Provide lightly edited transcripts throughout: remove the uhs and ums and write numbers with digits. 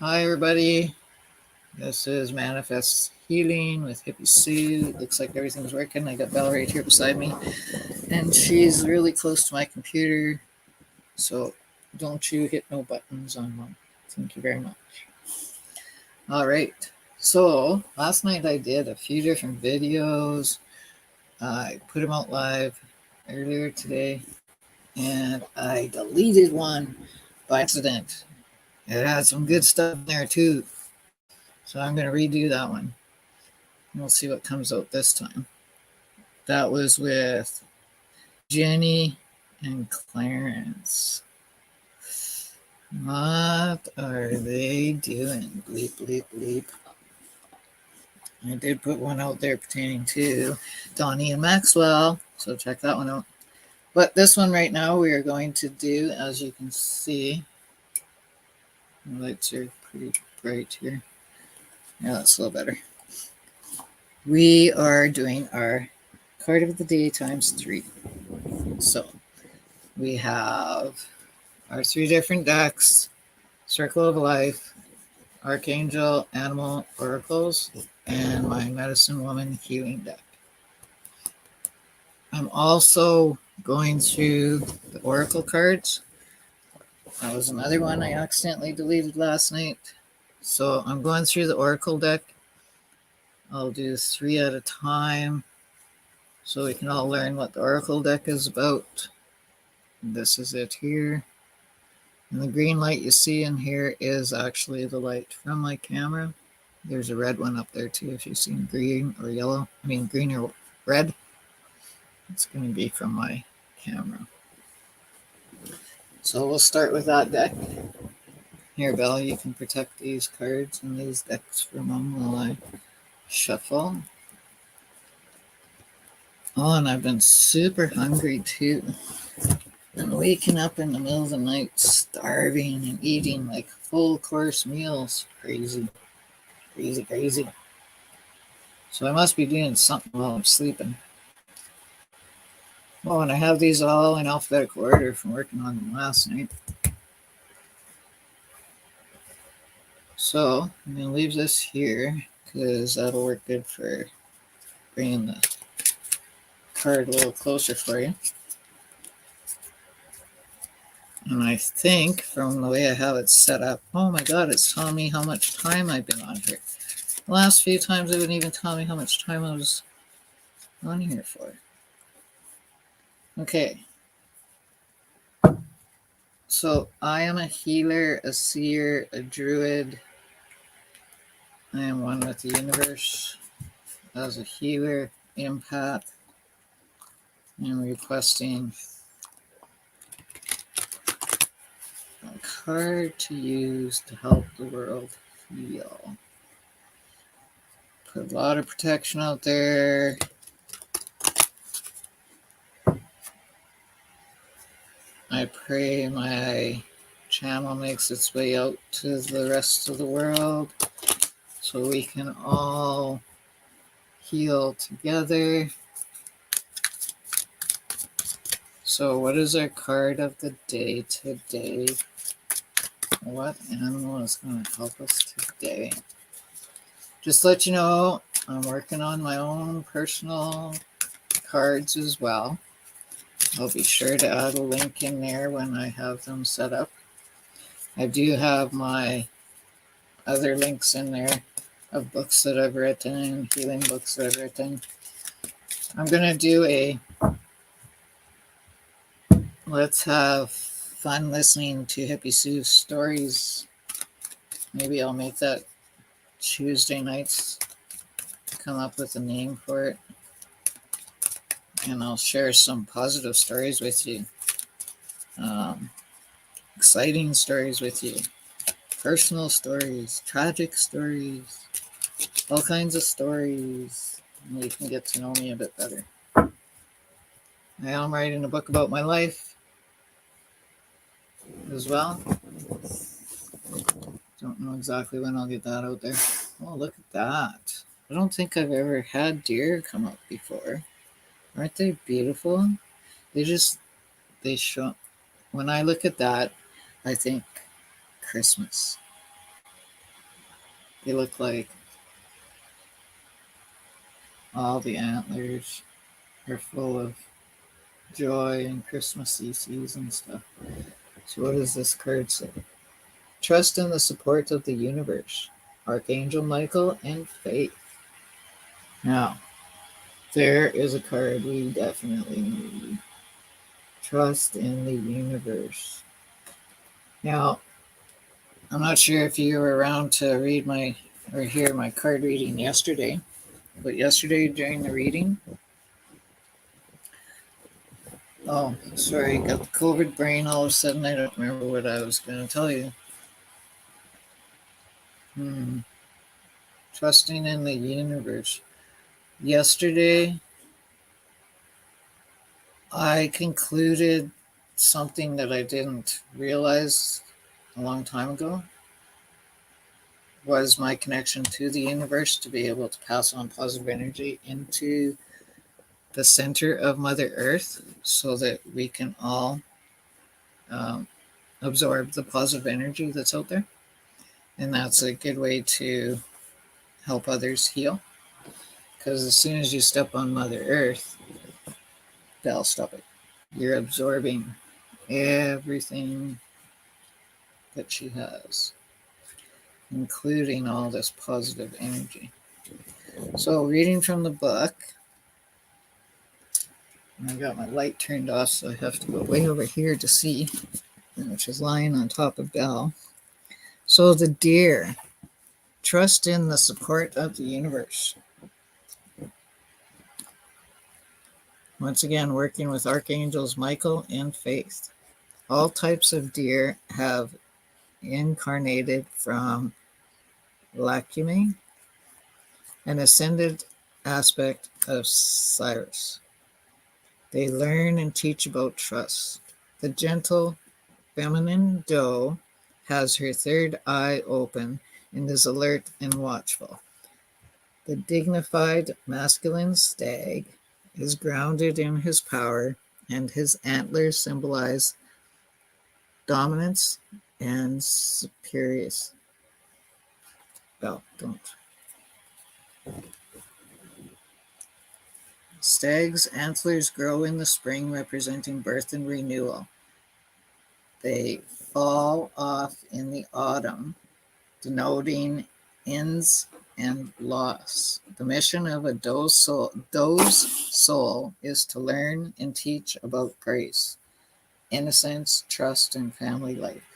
Hi, everybody. This is Manifest Healing with Hippie Sue. Looks like everything's working. I got Belle right here beside me, and she's really close to my computer. So don't you hit no buttons on one. Thank you very much. All right. So last night I did a few different videos. I put them out live earlier today, and I deleted one by accident. It had some good stuff in there too. So I'm going to redo that one. We'll see what comes out this time. That was with Jenny and Clarence. What are they doing? Bleep, bleep, bleep. I did put one out there pertaining to Donnie and Maxwell, so check that one out. But this one right now we are going to do, as you can see, the lights are pretty bright here. Yeah, that's a little better. We are doing our card of the day times 3. So we have our 3 different decks: Circle of Life, Archangel, Animal Oracles, and my Medicine Woman Healing deck. I'm also going through the Oracle cards. That was another one I accidentally deleted last night. So I'm going through the Oracle deck. I'll do 3 at a time so we can all learn what the Oracle deck is about. This is it here. And the green light you see in here is actually the light from my camera. There's a red one up there too if you've seen green or yellow. I mean green or red. It's going to be from my camera. So we'll start with that deck. Here, Belle, you can protect these cards and these decks for Mom while I shuffle. Oh, and I've been super hungry too. And waking up in the middle of the night starving and eating like full course meals. Crazy. Crazy, crazy. So I must be doing something while I'm sleeping. Oh, and I have these all in alphabetical order from working on them last night. So I'm going to leave this here because that'll work good for bringing the card a little closer for you. And I think from the way I have it set up, oh my God, it's telling me how much time I've been on here. The last few times it wouldn't even tell me how much time I was on here for. Okay. So I am a healer, a seer, a druid. I am one with the universe. As a healer, empath, and requesting a card to use to help the world heal. Put a lot of protection out there. I pray my channel makes its way out to the rest of the world so we can all heal together. So what is our card of the day today? What animal is going to help us today? Just to let you know, I'm working on my own personal cards as well. I'll be sure to add a link in there when I have them set up. I do have my other links in there of books that I've written, healing books that I've written. I'm going to do a let's have fun listening to Hippie Sue's stories. Maybe I'll make that Tuesday nights, come up with a name for it. And I'll share some positive stories with you. Exciting stories with you. Personal stories, tragic stories, all kinds of stories. And you can get to know me a bit better. I am writing a book about my life as well. Don't know exactly when I'll get that out there. Oh, look at that. I don't think I've ever had deer come up before. Aren't they beautiful? They show, when I look at that, I think Christmas. They look like all the antlers are full of joy and Christmassy season stuff. So what does this card say? Trust in the support of the universe. Archangel Michael and faith. Now, there is a card we definitely need. Trust in the universe. Now, I'm not sure if you were around to read my or hear my card reading yesterday, but yesterday during the reading, oh, sorry, got the COVID brain all of a sudden. I don't remember what I was going to tell you. Trusting in the universe. Yesterday, I concluded something that I didn't realize a long time ago was my connection to the universe to be able to pass on positive energy into the center of Mother Earth so that we can all um, absorb the positive energy that's out there. And that's a good way to help others heal. Because as soon as you step on Mother Earth, they'll stop it. You're absorbing everything that she has, including all this positive energy. So, reading from the book, I got my light turned off, so I have to go way over here to see, which is lying on top of Belle. So, the deer, trust in the support of the universe. Once again, working with archangels Michael and Faith. All types of deer have incarnated from Lacume, an ascended aspect of Cyrus. They learn and teach about trust. The gentle feminine doe has her third eye open and is alert and watchful. The dignified masculine stag is grounded in his power, and his antlers symbolize dominance and superiority. Well, don't. Stag's antlers grow in the spring, representing birth and renewal. They fall off in the autumn, denoting ends and loss. The mission of a doe's soul is to learn and teach about grace, innocence, trust, and family life.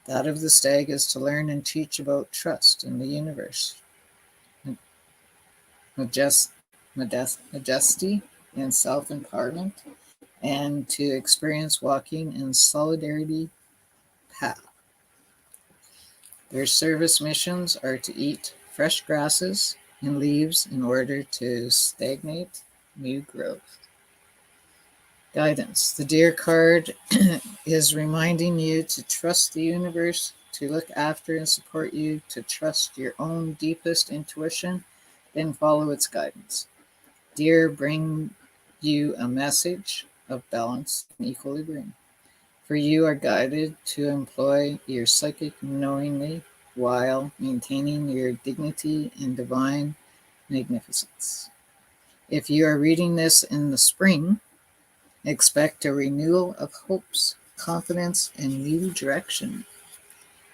That of the stag is to learn and teach about trust in the universe, majesty, and self-empowerment, and to experience walking in solidarity path. Their service missions are to eat fresh grasses and leaves in order to stagnate new growth. Guidance. The Deer card is reminding you to trust the universe, to look after and support you, to trust your own deepest intuition, then follow its guidance. Deer bring you a message of balance and equilibrium. For you are guided to employ your psychic knowingly while maintaining your dignity and divine magnificence. If you are reading this in the spring, expect a renewal of hopes, confidence, and new direction.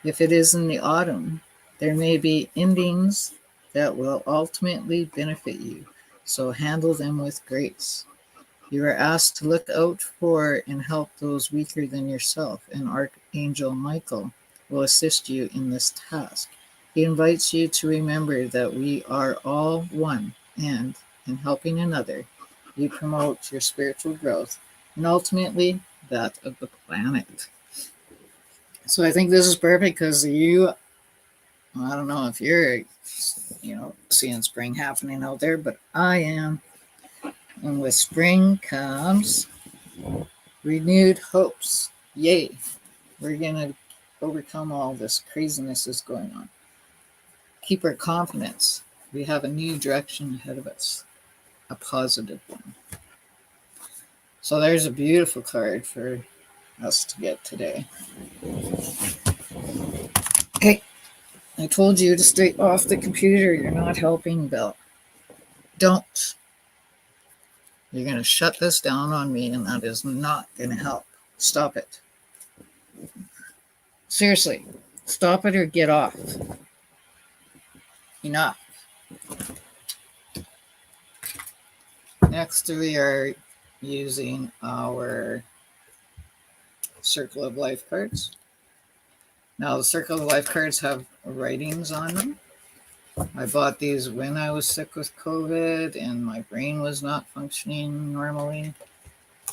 If it is in the autumn, there may be endings that will ultimately benefit you, so handle them with grace. You are asked to look out for and help those weaker than yourself, and Archangel Michael will assist you in this task. He invites you to remember that we are all one, and in helping another, you promote your spiritual growth and ultimately that of the planet. So I think this is perfect because I don't know if you're, seeing spring happening out there, but I am. And with spring comes renewed hopes. Yay. We're going to overcome all this craziness that's going on. Keep our confidence. We have a new direction ahead of us, a positive one. So there's a beautiful card for us to get today. Hey, I told you to stay off the computer. You're not helping, Bill. Don't. You're going to shut this down on me, and that is not going to help. Stop it. Seriously, stop it or get off. Enough. Next, we are using our Circle of Life cards. Now, the Circle of Life cards have writings on them. I bought these when I was sick with COVID and my brain was not functioning normally.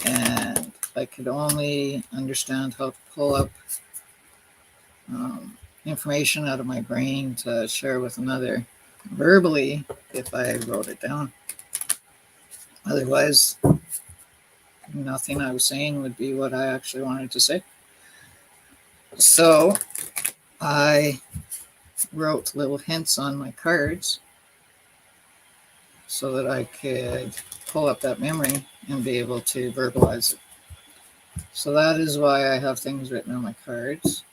And I could only understand how to pull up information out of my brain to share with another verbally if I wrote it down. Otherwise, nothing I was saying would be what I actually wanted to say. So I wrote little hints on my cards so that I could pull up that memory and be able to verbalize it. So that is why I have things written on my cards.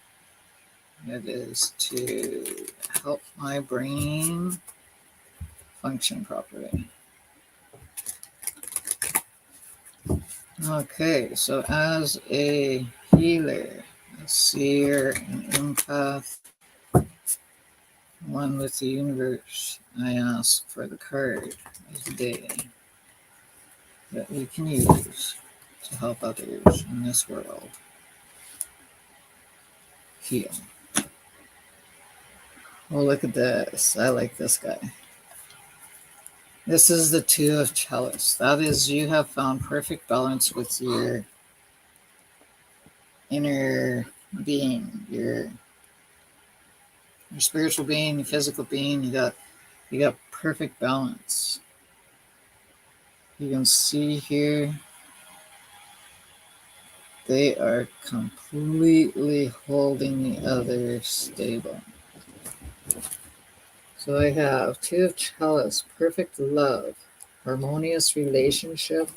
It is to help my brain function properly. Okay, so as a healer, a seer, an empath, one with the universe, I ask for the card of the day that we can use to help others in this world heal. Oh, look at this. I like this guy. This is the Two of Chalice. That is, you have found perfect balance with your inner being, your spiritual being, your physical being. You got perfect balance. You can see here they are completely holding the other stable. So I have Two of Chalice, perfect love, harmonious relationship,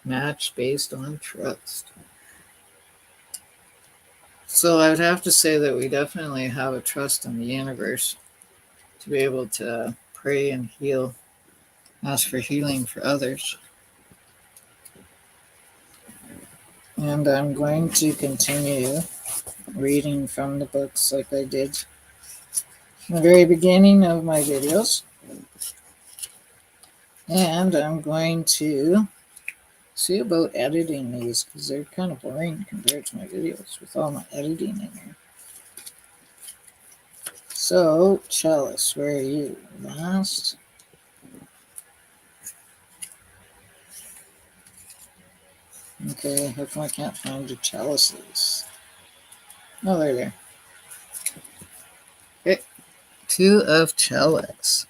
match based on trust. So I would have to say that we definitely have a trust in the universe to be able to pray and heal, ask for healing for others. And I'm going to continue reading from the books like I did in the very beginning of my videos. And I'm going to see about editing these because they're kind of boring compared to my videos with all my editing in there. So, Chalice, where are you? Last. Okay, how come I can't find your chalices? Oh, there they are. Okay. Two of Chalice.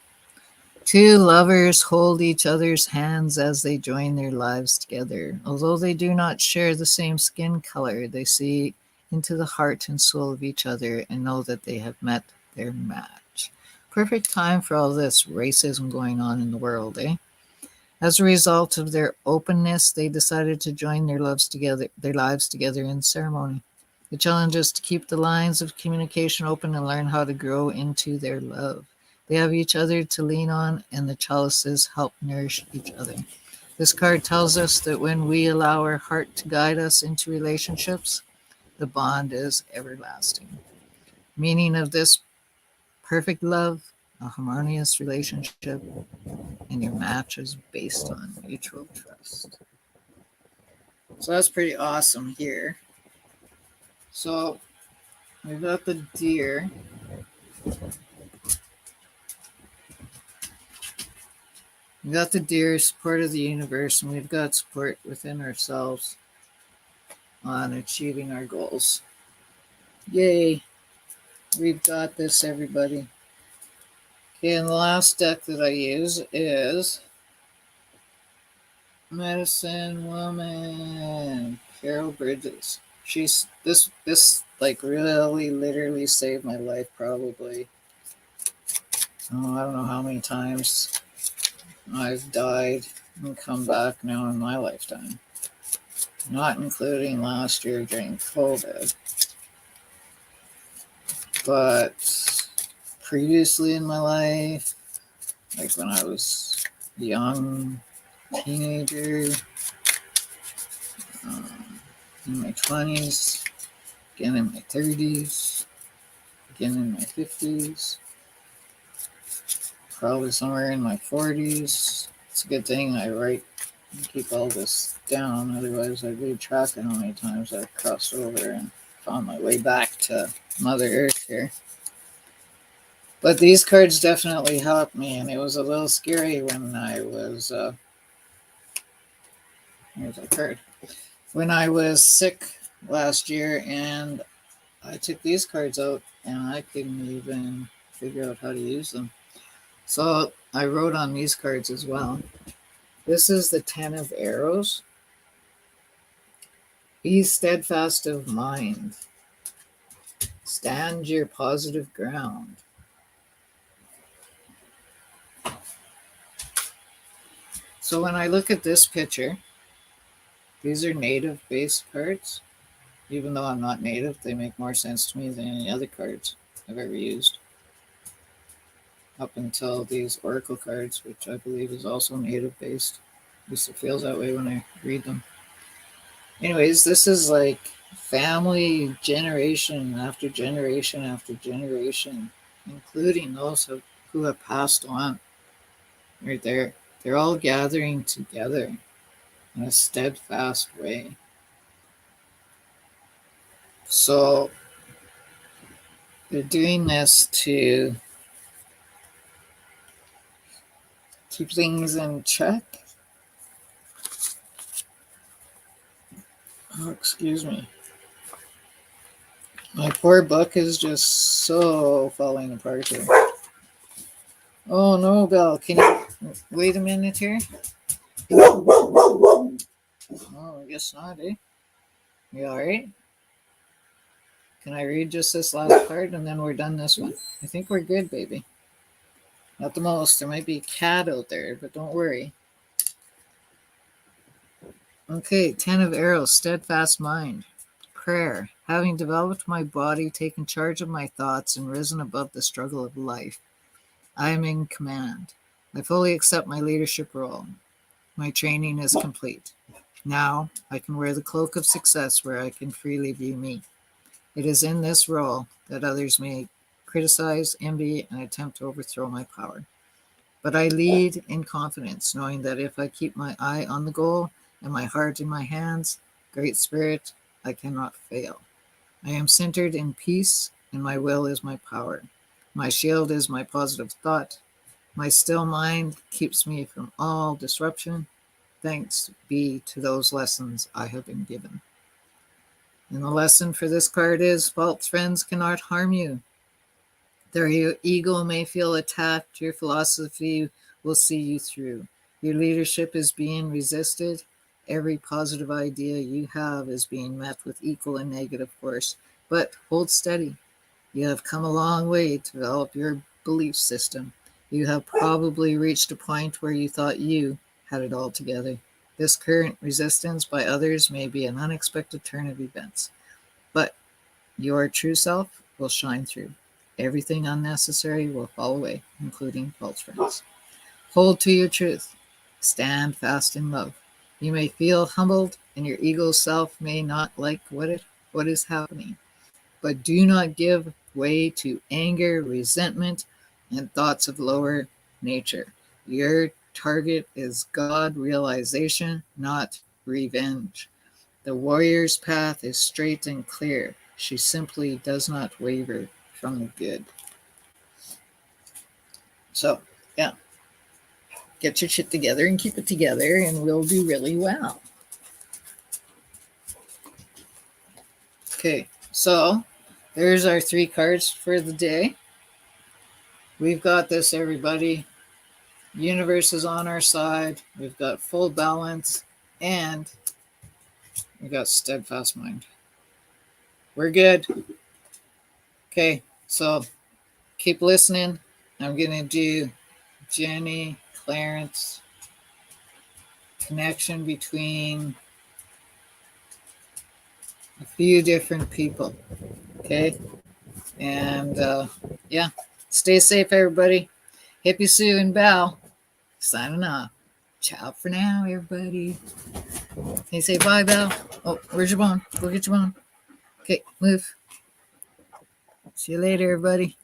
Two lovers hold each other's hands as they join their lives together. Although they do not share the same skin color, they see into the heart and soul of each other and know that they have met their match. Perfect time for all this racism going on in the world, eh? As a result of their openness, they decided to join their lives together in ceremony. The challenge is to keep the lines of communication open and learn how to grow into their love. They have each other to lean on, and the chalices help nourish each other. This card tells us that when we allow our heart to guide us into relationships, the bond is everlasting. Meaning of this: perfect love, a harmonious relationship, and your match is based on mutual trust. So that's pretty awesome here. So we've got the deer. We've got the deer, support of the universe, and we've got support within ourselves on achieving our goals. Yay! We've got this, everybody. Okay, and the last deck that I use is Medicine Woman, Carol Bridges. She's this like really literally saved my life probably. Oh, I don't know how many times I've died and come back now in my lifetime. Not including last year during COVID. But previously in my life, like when I was young, teenager, in my 20s, again in my 30s, again in my 50s, probably somewhere in my 40s. It's a good thing I write and keep all this down, otherwise I'd lose track of how many times I've crossed over and found my way back to Mother Earth here. But these cards definitely helped me, and it was a little scary when I was here's a card. When I was sick last year, and I took these cards out, and I couldn't even figure out how to use them. So I wrote on these cards as well. This is the Ten of Arrows. Be steadfast of mind. Stand your positive ground. So when I look at this picture, these are native based cards. Even though I'm not native, they make more sense to me than any other cards I've ever used. Up until these Oracle cards, which I believe is also native based. At least it feels that way when I read them. Anyways, this is like family generation after generation after generation, including those who have passed on. Right there. They're all gathering together in a steadfast way. So they're doing this to keep things in check. Oh, excuse me. My poor book is just so falling apart here. Oh no, Belle, can you wait a minute here? Oh, I guess not, eh? You alright? Can I read just this last card and then we're done this one? I think we're good, baby. Not the most. There might be a cat out there, but don't worry. Okay, Ten of Arrows, steadfast mind. Prayer. Having developed my body, taken charge of my thoughts, and risen above the struggle of life, I am in command. I fully accept my leadership role. My training is complete. Now I can wear the cloak of success where I can freely be me. It is in this role that others may criticize, envy, and attempt to overthrow my power. But I lead in confidence, knowing that if I keep my eye on the goal and my heart in my hands, Great Spirit, I cannot fail. I am centered in peace, and my will is my power. My shield is my positive thought. My still mind keeps me from all disruption. Thanks be to those lessons I have been given. And the lesson for this card is false friends cannot harm you. Their ego may feel attacked. Your philosophy will see you through. Your leadership is being resisted. Every positive idea you have is being met with equal and negative force. But hold steady. You have come a long way to develop your belief system. You have probably reached a point where you thought you had it all together. This current resistance by others may be an unexpected turn of events, but your true self will shine through. Everything unnecessary will fall away, including false friends. Hold to your truth. Stand fast in love. You may feel humbled, and your ego self may not like what is happening. But do not give way to anger, resentment, and thoughts of lower nature. Your target is God realization, not revenge. The warrior's path is straight and clear. She simply does not waver from the good. So, yeah, get your shit together and keep it together, and we'll do really well. Okay, so there's our 3 cards for the day. We've got this, everybody. Universe is on our side. We've got full balance, and we got steadfast mind. We're good. Okay, so keep listening. I'm gonna do Jenny, Clarence, connection between a few different people. Okay, And yeah, stay safe, everybody. Hippie Sue and Belle signing off. Ciao for now, everybody. Hey, say bye, Belle. Oh, where's your bone? Go get your bone. Okay, move. See you later, everybody.